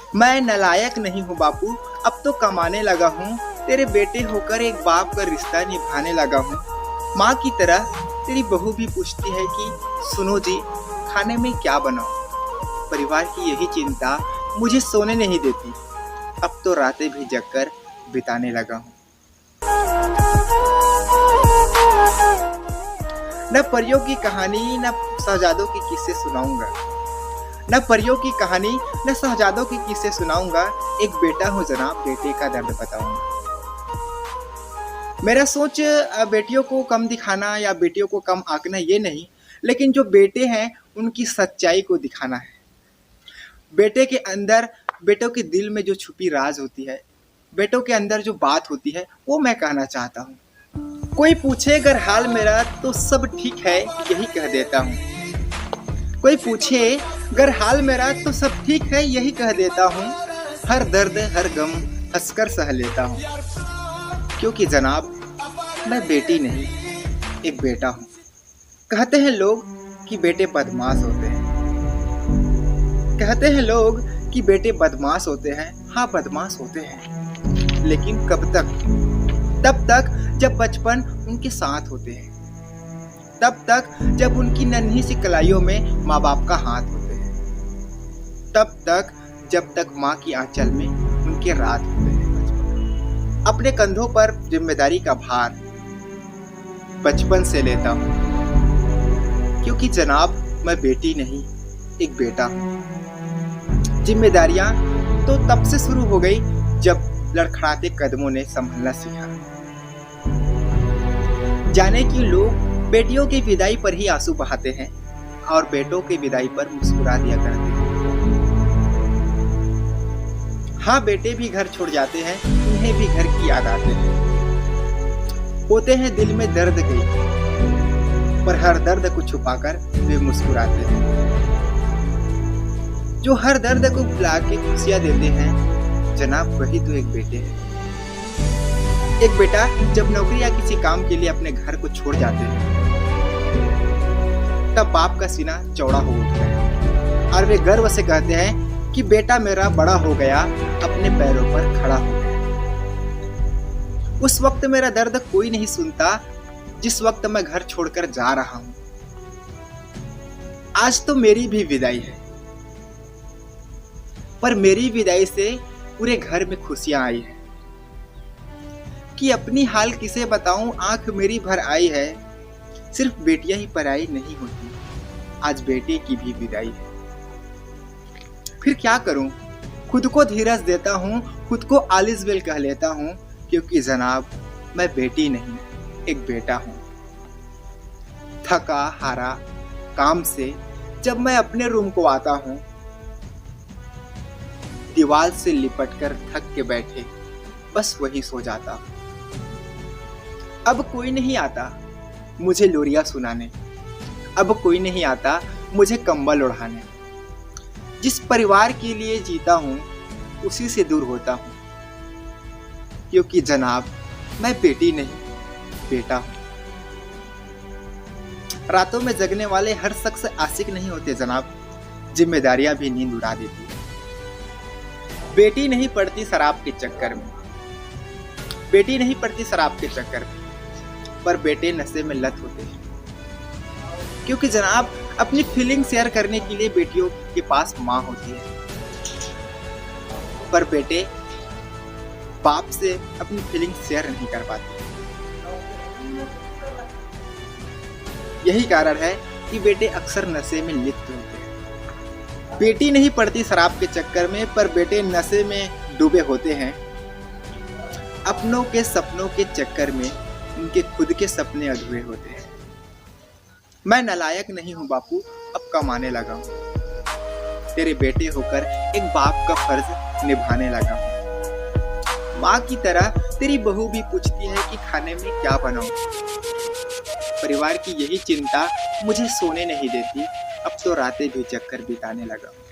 मैं नालायक नहीं हूँ बापू, अब तो कमाने लगा हूँ। तेरे बेटे होकर एक बाप का रिश्ता निभाने लगा हूँ। माँ की तरह तेरी बहू भी पूछती है कि सुनो जी, खाने में क्या बनाऊँ। परिवार की यही चिंता मुझे सोने नहीं देती, अब तो रातें भी जगकर बिताने लगा हूँ। न परियों की कहानी न शहजादों के किस्से सुनाऊंगा, न परियों की कहानी न शहजादों के किस्से सुनाऊंगा। एक बेटा हूँ जनाब, बेटे का दर्द बताऊंगा। मेरा सोच बेटियों को कम दिखाना या बेटियों को कम आंकना ये नहीं, लेकिन जो बेटे हैं उनकी सच्चाई को दिखाना है। बेटे के अंदर, बेटों के दिल में जो छुपी राज होती है, बेटों के अंदर जो बात होती है, वो मैं कहना चाहता हूँ। कोई पूछे अगर हाल मेरा तो सब ठीक है यही कह देता हूँ। कोई पूछे अगर हाल मेरा तो सब ठीक है यही कह देता हूँ। हर दर्द हर गम हंसकर सह लेता हूँ, क्योंकि जनाब मैं बेटी नहीं एक बेटा हूँ। कहते हैं लोग कि बेटे बदमाश होते हैं, कहते हैं लोग कि बेटे बदमाश होते हैं। हाँ, बदमाश होते हैं, लेकिन कब तक? तब तक जब बचपन उनके साथ होते हैं, तब तक जब उनकी नन्ही सी कलाइयों में माँ बाप का हाथ होते हैं, तब तक जब तक माँ की आंचल में उनके रात होते हैं। अपने कंधों पर जिम्मेदारी का भार बचपन से लेता हूँ, क्योंकि जनाब मैं बेटी नहीं एक बेटा हूँ। जिम्मेदारियां तो तब से शुरू हो गई जब लड़खड़ाते कदमों ने संभलना सीखा। जाने कि लोग बेटियों की विदाई पर ही आंसू बहाते हैं और बेटों की विदाई पर मुस्कुरा दिया करते हैं। हाँ, बेटे भी घर छोड़ जाते हैं, उन्हें भी घर की याद आते हैं। होते हैं दिल में दर्द गई, पर हर दर्द को छुपाकर वे मुस्कुराते हैं। जो हर दर्द को भुला के खुशियां देते हैं, जनाब वही तो एक बेटे हैं। एक बेटा जब नौकरी या किसी काम के लिए अपने घर को छोड़ जाते हैं, तब बाप का सीना चौड़ा हो उठता है और वे गर्व से कहते हैं कि बेटा मेरा बड़ा हो गया, अपने पैरों पर खड़ा हो गया। उस वक्त मेरा दर्द कोई नहीं सुनता, जिस वक्त मैं घर छोड़कर जा रहा हूं। आज तो मेरी भी विदाई है, पर मेरी विदाई से पूरे घर में खुशियां आई है। कि अपनी हाल किसे बताऊं, आंख मेरी भर आई है। सिर्फ बेटियां ही पराई नहीं होती, आज बेटे की भी विदाई है। फिर क्या करूं, खुद को धीरज देता हूं, खुद को आलिस बेल कह लेता हूं, क्योंकि जनाब मैं बेटी नहीं एक बेटा हूं। थका हारा काम से जब मैं अपने रूम को आता हूं, दीवार से लिपटकर थक के बैठे बस वही सो जाता हूं। अब कोई नहीं आता मुझे लोरियां सुनाने, अब कोई नहीं आता मुझे कंबल ओढ़ाने। जिस परिवार के लिए जीता हूं उसी से दूर होता हूं, क्योंकि जनाब मैं बेटी नहीं बेटा हूं। रातों में जगने वाले हर शख्स आशिक नहीं होते जनाब, जिम्मेदारियां भी नींद उड़ा देती है। बेटी नहीं पड़ती शराब के चक्कर में, बेटी नहीं पड़ती शराब के चक्कर में, पर बेटे नशे में लत होते हैं। क्योंकि जनाब अपनी फीलिंग शेयर करने के लिए बेटियों के पास माँ होती है, पर बेटे बाप से अपनी फीलिंग शेयर नहीं कर पाते। यही कारण है कि बेटे अक्सर नशे में लिप्त होते हैं। बेटी नहीं पड़ती शराब के चक्कर में, पर बेटे नशे में डूबे होते हैं। अपनों के सपनों के चक्कर में उनके खुद के सपने अधूरे होते हैं। मैं नालायक नहीं हूँ बापू, अब कमाने लगा हूँ। तेरे बेटे होकर एक बाप का फर्ज निभाने लगा हूँ। माँ की तरह तेरी बहू भी पूछती है कि खाने में क्या बनाऊं। परिवार की यही चिंता मुझे सोने नहीं देती, अब तो रातें भी जगकर बिताने लगा हूँ।